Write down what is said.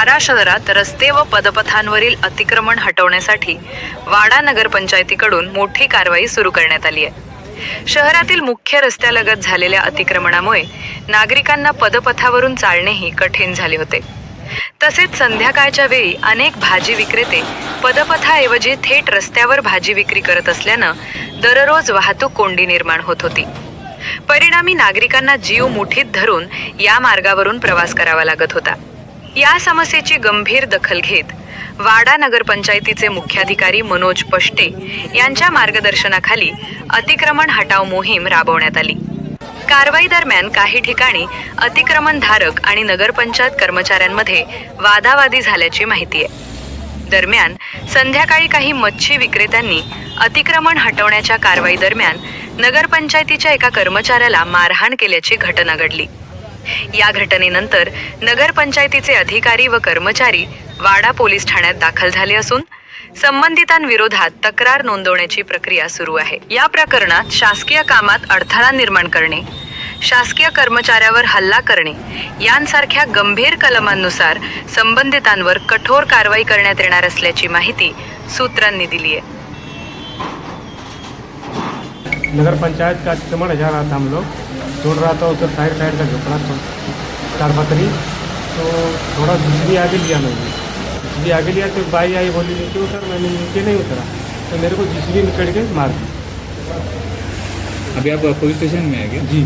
शहारा शहरात रस्ते व पदपथांवरील अतिक्रमण हटवण्यासाठी वाडा नगरपंचायतीकडून मोठी कारवाई सुरू करण्यात आली आहे। शहरातील मुख्य रस्त्यालगत झालेल्या अतिक्रमणामुळे नागरिकांना पदपथावरून चालणेही कठीण झाले होते। तसेच संध्याकाळच्या वेळी अनेक भाजी विक्रेते पदपथाऐवजी थेट रस्त्यावर भाजी विक्री करत असल्यानं दररोज वाहतूक कोंडी निर्माण होत होती। परिणामी नागरिकांना जीव मुठीत धरून या मार्गावरून प्रवास करावा लागत होता। या समस्येची गंभीर दखल घेत वाडा नगरपंचायतीचे मुख्याधिकारी मनोज पष्टे यांच्या मार्गदर्शनाखाली अतिक्रमण हटाव मोहीम राबवण्यात आली। कारवाई दरम्यान काही ठिकाणी अतिक्रमणधारक आणि नगरपंचायत कर्मचाऱ्यांमध्ये वादावादी झाल्याची माहिती आहे। दरम्यान संध्याकाळी काही मच्छी विक्रेत्यांनी अतिक्रमण हटवण्याच्या कारवाई दरम्यान नगरपंचायतीच्या एका कर्मचाऱ्याला मारहाण केल्याची घटना घडली। या घटनेनंतर नगरपंचायतीचे अधिकारी व कर्मचारी वाडा पोलीस ठाण्यात दाखल झाले असून संबंधितांविरोधात तक्रार नोंदवण्याची प्रक्रिया सुरू आहे। या प्रकरणात शासकीय कामात अडथळा निर्माण करणे, शासकीय कर्मचाऱ्यावर हल्ला करणे यांसारख्या गंभीर कलमांनुसार संबंधितांवर कठोर कारवाई करण्यात येणार असल्याची माहिती सूत्रांनी दिली आहे। नगर पंचायत का अतिक्रमण जा रहा था, हम लोग छोड़ रहा था उधर साइड का झोपड़ा चार पतरी, तो थोड़ा दूसरी आगे लिया मैंने, दूसरी आगे लिया तो बाई आई बोली नीचे उतर, मैंने नीचे नहीं उतरा तो मेरे को दूसरी निकल के मार दी। अभी आप पुलिस स्टेशन में है क्या? जी।